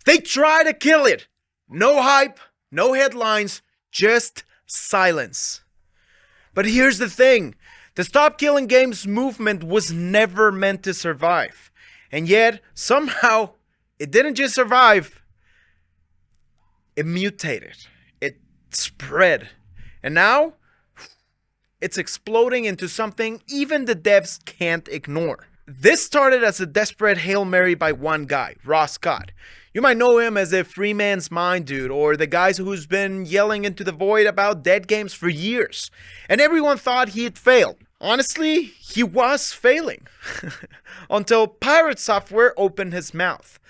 They try to kill it. No hype, no headlines, just silence. But here's the thing. The Stop Killing Games movement was never meant to survive. And yet, somehow, it didn't just survive. It mutated. It spread. And now, it's exploding into something even the devs can't ignore. This started as a desperate Hail Mary by one guy, Ross Scott. You might know him as a free man's mind dude, or the guy who's been yelling into the void about dead games for years. And everyone thought he had failed. Honestly, he was failing. Until Pirate Software opened his mouth.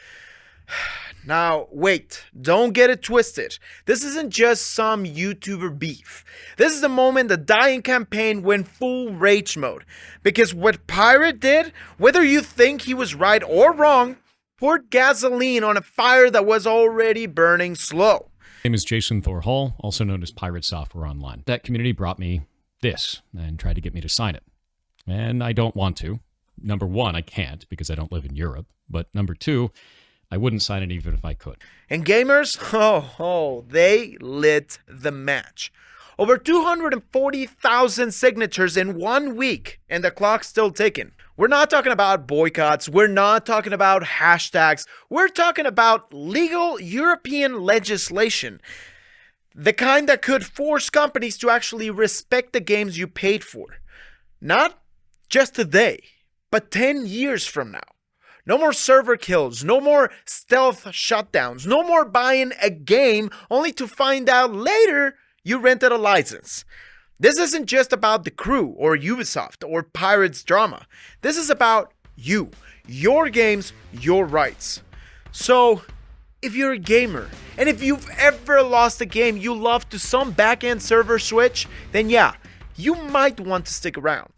Now, wait, don't get it twisted. This isn't just some YouTuber beef. This is the moment the dying campaign went full rage mode. Because what Pirate did, whether you think he was right or wrong, poured gasoline on a fire that was already burning slow. My name is Jason Thor Hall, also known as Pirate Software Online. That community brought me this and tried to get me to sign it. And I don't want to. Number one, I can't because I don't live in Europe. But number two, I wouldn't sign it even if I could. And gamers, they lit the match. Over 240,000 signatures in 1 week, and the clock's still ticking. We're not talking about boycotts, we're not talking about hashtags, we're talking about legal European legislation. The kind that could force companies to actually respect the games you paid for. Not just today, but 10 years from now. No more server kills, no more stealth shutdowns, no more buying a game only to find out later you rented a license. This isn't just about the crew or Ubisoft or Pirates drama. This is about you, your games, your rights. So, if you're a gamer, and if you've ever lost a game you love to some back-end server switch, then yeah, you might want to stick around.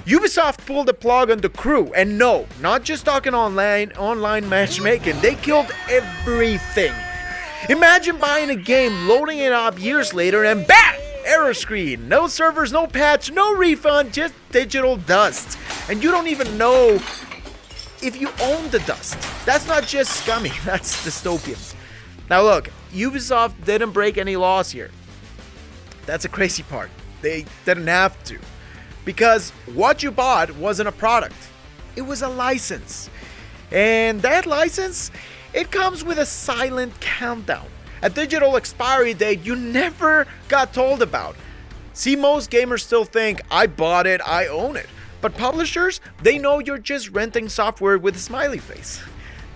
Ubisoft pulled the plug on the crew, and no, not just talking online matchmaking, they killed everything. Imagine buying a game, loading it up years later, and BAM! Error screen. No servers, no patch, no refund, just digital dust. And you don't even know if you own the dust. That's not just scummy, that's dystopian. Now look, Ubisoft didn't break any laws here. That's a crazy part. They didn't have to. Because what you bought wasn't a product. It was a license. And that license, it comes with a silent countdown. A digital expiry date you never got told about. See, most gamers still think, I bought it, I own it. But publishers, they know you're just renting software with a smiley face.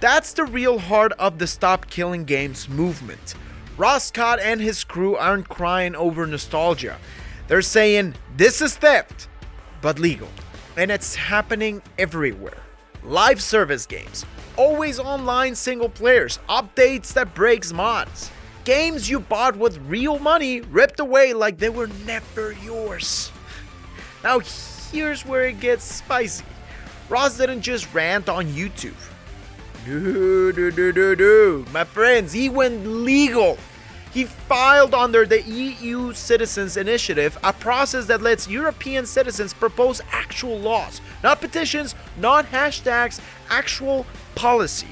That's the real heart of the Stop Killing Games movement. Ross Scott and his crew aren't crying over nostalgia. They're saying, this is theft, but legal. And it's happening everywhere. Live service games, always online single players, updates that breaks mods. Games you bought with real money ripped away like they were never yours. Now here's where it gets spicy. Ross didn't just rant on YouTube. No. My friends, he went legal. He filed under the EU Citizens Initiative, a process that lets European citizens propose actual laws. Not petitions, not hashtags, actual policy.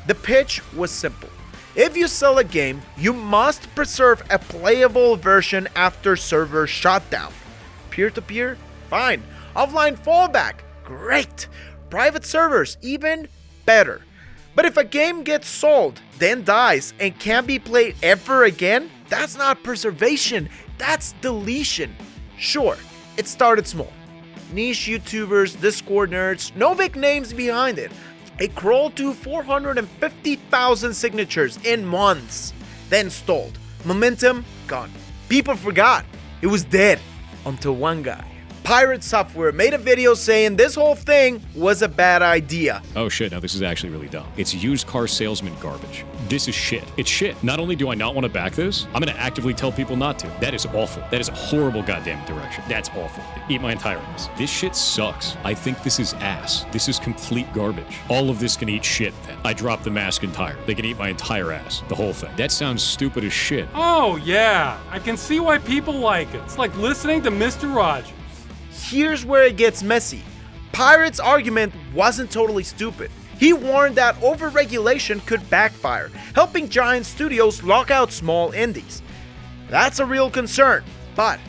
The pitch was simple. If you sell a game, you must preserve a playable version after server shutdown. Peer-to-peer? Fine. Offline fallback? Great. Private servers? Even better. But if a game gets sold, then dies, and can't be played ever again, that's not preservation, that's deletion. Sure, it started small. Niche YouTubers, Discord nerds, no big names behind it. It crawled to 450,000 signatures in months, then stalled. Momentum gone. People forgot. It was dead. Until one guy. Pirate Software made a video saying this whole thing was a bad idea. Oh shit, now this is actually really dumb. It's used car salesman garbage. This is shit. It's shit. Not only do I not want to back this, I'm gonna actively tell people not to. That is awful. That is a horrible goddamn direction. That's awful. Eat my entire ass. This shit sucks. I think this is ass. This is complete garbage. All of this can eat shit then. I dropped the mask entire. They can eat my entire ass. The whole thing. That sounds stupid as shit. Oh yeah, I can see why people like it. It's like listening to Mr. Rogers. Here's where it gets messy. Pirate's argument wasn't totally stupid. He warned that overregulation could backfire, helping giant studios lock out small indies. That's a real concern, but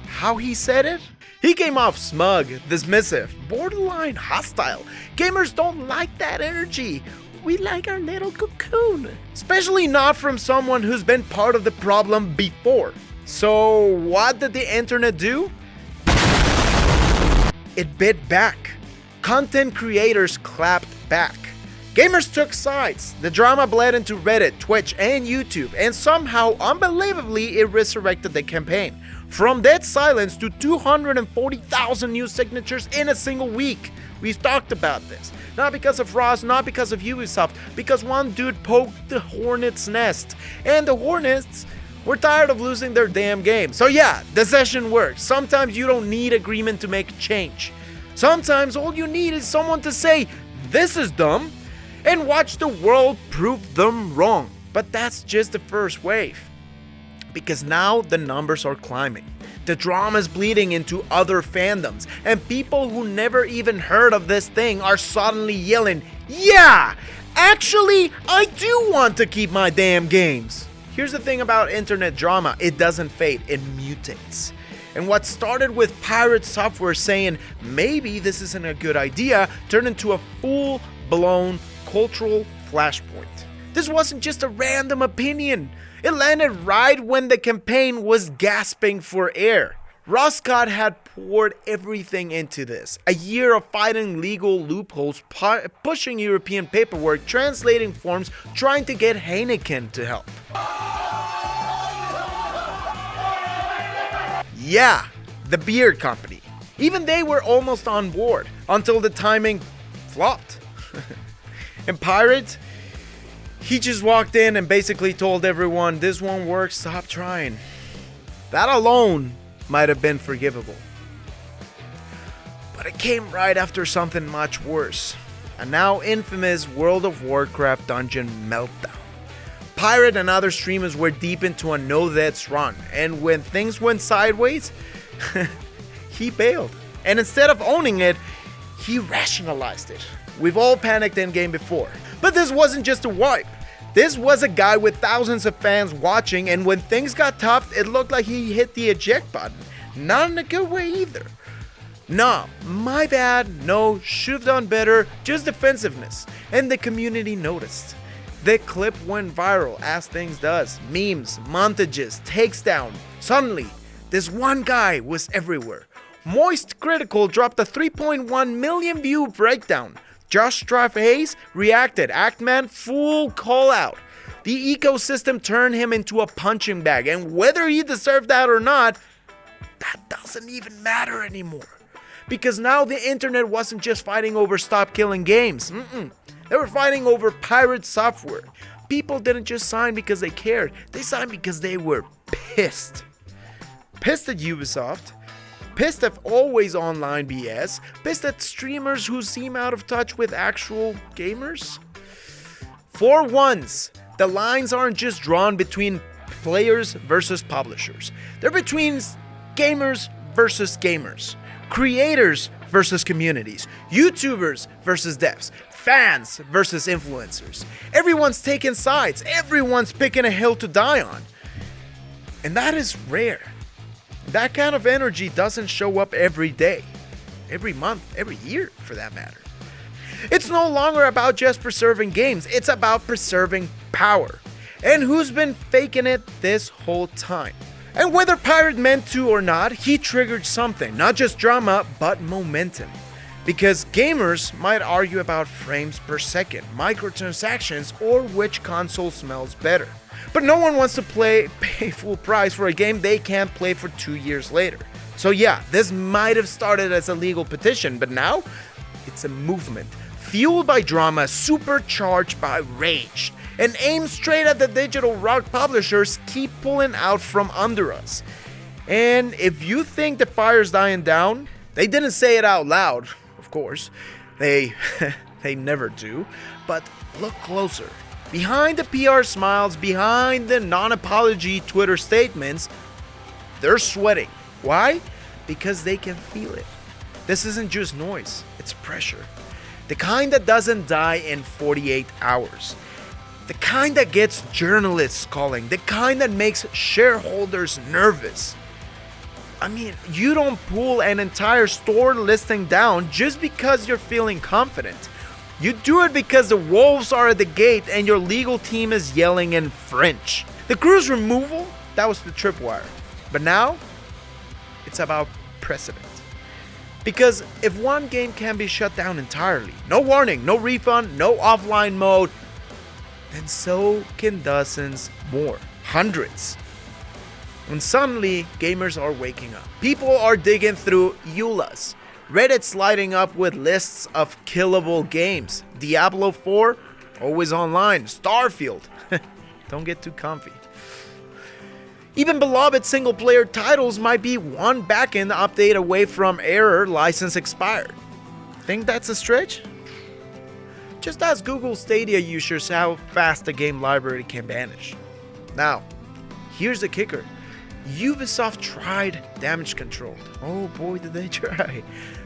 how he said it? He came off smug, dismissive, borderline hostile. Gamers don't like that energy. We like our little cocoon. Especially not from someone who's been part of the problem before. So what did the internet do? It bit back. Content creators clapped back. Gamers took sides. The drama bled into Reddit, Twitch, and YouTube, and somehow, unbelievably, it resurrected the campaign. From dead silence to 240,000 new signatures in a single week. We've talked about this. Not because of Ross, not because of Ubisoft, because one dude poked the hornet's nest. And the hornets were tired of losing their damn game. So yeah, the session works. Sometimes you don't need agreement to make change. Sometimes all you need is someone to say, "This is dumb," and watch the world prove them wrong. But that's just the first wave. Because now the numbers are climbing. The drama is bleeding into other fandoms, and people who never even heard of this thing are suddenly yelling, "Yeah! Actually, I do want to keep my damn games!" Here's the thing about internet drama, it doesn't fade, it mutates. And what started with Pirate Software saying, maybe this isn't a good idea, turned into a full-blown cultural flashpoint. This wasn't just a random opinion. It landed right when the campaign was gasping for air. Ross Scott had poured everything into this. A year of fighting legal loopholes, pushing European paperwork, translating forms, trying to get Heineken to help. Yeah, the beer company. Even they were almost on board until the timing flopped. And Pirate, he just walked in and basically told everyone, "This won't work, stop trying." That alone might have been forgivable. But it came right after something much worse. A now infamous World of Warcraft dungeon meltdown. Pirate and other streamers were deep into a no-deaths run, and when things went sideways, he bailed. And instead of owning it, he rationalized it. We've all panicked in-game before. But this wasn't just a wipe. This was a guy with thousands of fans watching, and when things got tough, it looked like he hit the eject button. Not in a good way either. Nah, my bad, no, should've done better, just defensiveness. And the community noticed. The clip went viral, as things does. Memes, montages, takes down. Suddenly, this one guy was everywhere. Moist Critical dropped a 3.1 million view breakdown. Josh Hayes reacted, Actman full call out. The ecosystem turned him into a punching bag, and whether he deserved that or not, that doesn't even matter anymore. Because now the internet wasn't just fighting over stop killing games. They were fighting over Pirate Software. People didn't just sign because they cared, they signed because they were pissed. Pissed at Ubisoft, pissed at always online BS, pissed at streamers who seem out of touch with actual gamers. For once, the lines aren't just drawn between players versus publishers. They're between gamers versus gamers, creators versus communities, YouTubers versus devs, fans versus influencers. Everyone's taking sides, everyone's picking a hill to die on. And that is rare. That kind of energy doesn't show up every day, every month, every year for that matter. It's no longer about just preserving games, it's about preserving power. And who's been faking it this whole time? And whether Pirate meant to or not, he triggered something, not just drama, but momentum. Because gamers might argue about frames per second, microtransactions, or which console smells better. But no one wants to pay full price for a game they can't play for 2 years later. So yeah, this might have started as a legal petition, but now it's a movement, fueled by drama, supercharged by rage, and aimed straight at the digital rock publishers keep pulling out from under us. And if you think the fire's dying down, they didn't say it out loud, of course. They never do, but look closer. Behind the PR smiles, behind the non-apology Twitter statements, they're sweating. Why? Because they can feel it. This isn't just noise, it's It's pressure. The kind that doesn't die in 48 hours. The kind that gets journalists calling. The kind that makes shareholders nervous. I mean, you don't pull an entire store listing down just because you're feeling confident. You do it because the wolves are at the gate and your legal team is yelling in French. The crew's removal, that was the tripwire. But now, it's about precedent. Because if one game can be shut down entirely, no warning, no refund, no offline mode, then so can dozens more, hundreds. And suddenly, gamers are waking up. People are digging through EULAs. Reddit's lighting up with lists of killable games. Diablo 4, always online. Starfield, don't get too comfy. Even beloved single-player titles might be one backend update away from error license expired. Think that's a stretch? Just ask Google Stadia users how fast a game library can vanish. Now, here's the kicker. Ubisoft tried damage control. Oh boy, did they try.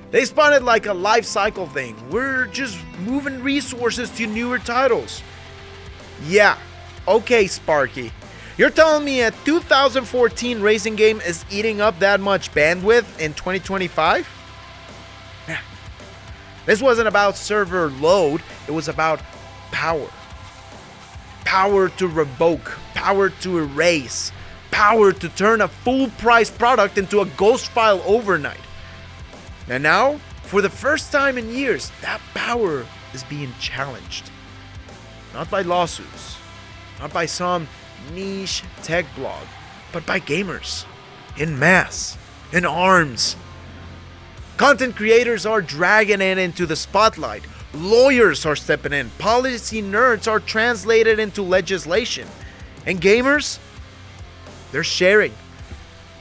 They spun it like a life cycle thing. We're just moving resources to newer titles. Yeah, okay, Sparky. You're telling me a 2014 racing game is eating up that much bandwidth in 2025? Nah. This wasn't about server load, it was about power. Power to revoke, power to erase, power to turn a full-price product into a ghost file overnight. And now, for the first time in years, that power is being challenged. Not by lawsuits, not by some niche tech blog, but by gamers, in mass, in arms. Content creators are dragging it into the spotlight. Lawyers are stepping in. Policy nerds are translated into legislation. And gamers, they're sharing.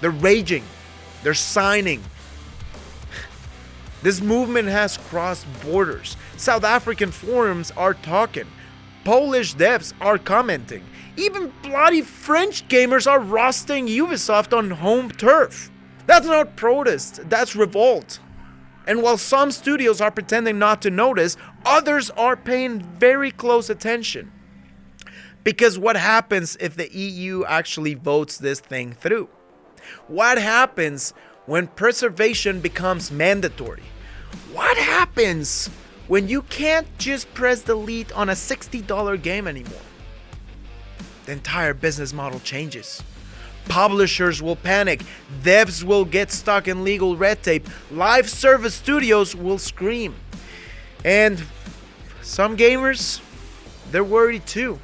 They're raging. They're signing. This movement has crossed borders. South African forums are talking. Polish devs are commenting. Even bloody French gamers are roasting Ubisoft on home turf. That's not protest, that's revolt. And while some studios are pretending not to notice, others are paying very close attention. Because what happens if the EU actually votes this thing through? What happens when preservation becomes mandatory? What happens when you can't just press delete on a $60 game anymore? The entire business model changes. Publishers will panic, devs will get stuck in legal red tape, live service studios will scream. And some gamers, they're worried too.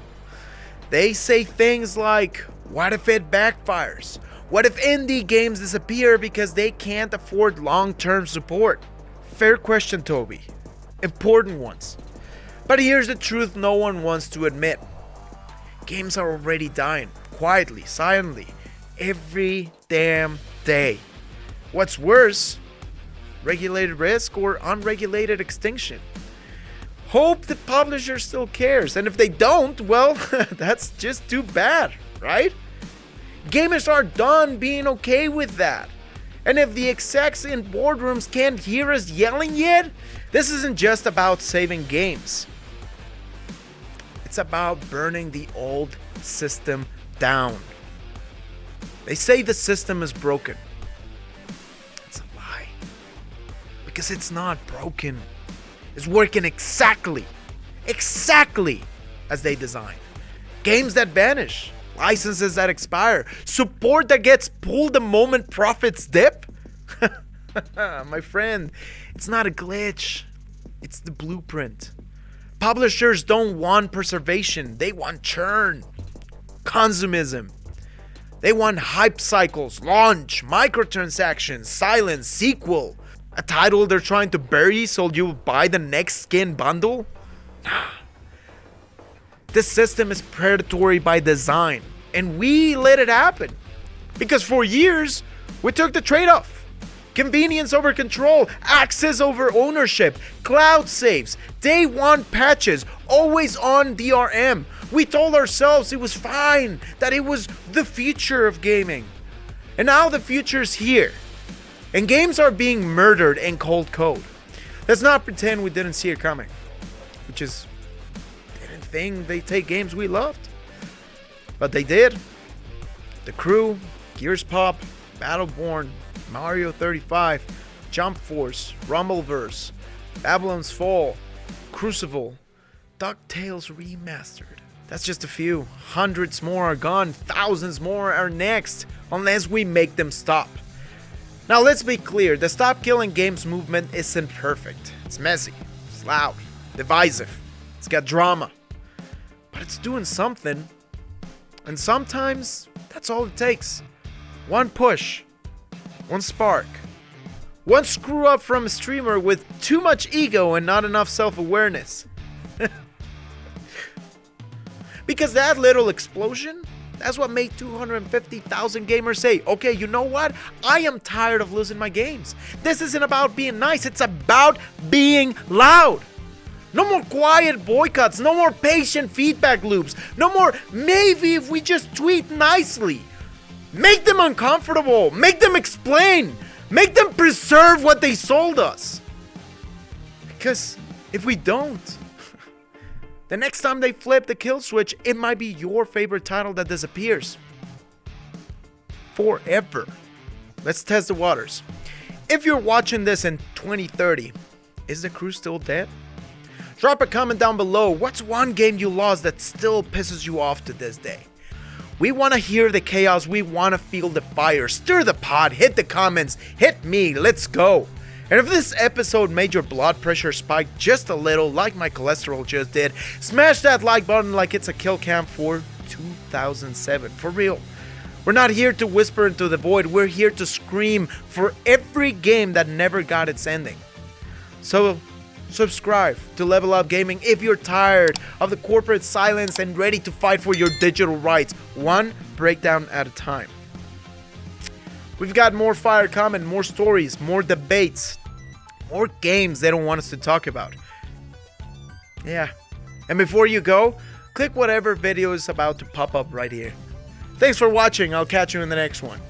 They say things like, what if it backfires? What if indie games disappear because they can't afford long-term support? Fair question, Toby. Important ones. But here's the truth no one wants to admit. Games are already dying, quietly, silently, every damn day. What's worse, regulated risk or unregulated extinction. Hope the publisher still cares, and if they don't, well, that's just too bad, right? Gamers are done being okay with that. And if the execs in boardrooms can't hear us yelling yet, this isn't just about saving games. It's about burning the old system down. They say the system is broken. It's a lie. Because it's not broken. It's working exactly as they designed. Games that vanish, licenses that expire, support that gets pulled the moment profits dip. My friend, it's not a glitch. It's the blueprint. Publishers don't want preservation. They want churn, consumism. They want hype cycles, launch, microtransactions, silence, sequel. A title they're trying to bury so you buy the next skin bundle? Nah. This system is predatory by design, and we let it happen. Because for years, we took the trade-off. Convenience over control, access over ownership, cloud saves, day one patches, always on DRM. We told ourselves it was fine, that it was the future of gaming. And now the future's here. And games are being murdered in cold code. Let's not pretend we didn't see it coming. We just didn't think they'd take games we loved. But they did. The Crew, Gears Pop, Battleborn, Mario 35, Jump Force, Rumbleverse, Babylon's Fall, Crucible, DuckTales Remastered. That's just a few. Hundreds more are gone. Thousands more are next. Unless we make them stop. Now let's be clear. The Stop Killing Games movement isn't perfect. It's messy. It's loud. Divisive. It's got drama. But it's doing something. And sometimes that's all it takes. One push. One spark. One screw up from a streamer with too much ego and not enough self-awareness. Because that little explosion, that's what made 250,000 gamers say, okay, you know what? I am tired of losing my games. This isn't about being nice, it's about being loud. No more quiet boycotts, no more patient feedback loops, no more maybe if we just tweet nicely. Make them uncomfortable, make them explain, make them preserve what they sold us. Because if we don't, the next time they flip the kill switch, it might be your favorite title that disappears. Forever. Let's test the waters. If you're watching this in 2030, is the Crew still dead? Drop a comment down below. What's one game you lost that still pisses you off to this day? We want to hear the chaos. We want to feel the fire. Stir the pot. Hit the comments. Hit me. Let's go. And if this episode made your blood pressure spike just a little, like my cholesterol just did, smash that like button like it's a kill cam for 2007. For real. We're not here to whisper into the void. We're here to scream for every game that never got its ending. So, subscribe to Level Up Gaming if you're tired of the corporate silence and ready to fight for your digital rights, one breakdown at a time. We've got more fire coming, more stories, more debates, more games they don't want us to talk about. Yeah. And before you go, click whatever video is about to pop up right here. Thanks for watching. I'll catch you in the next one.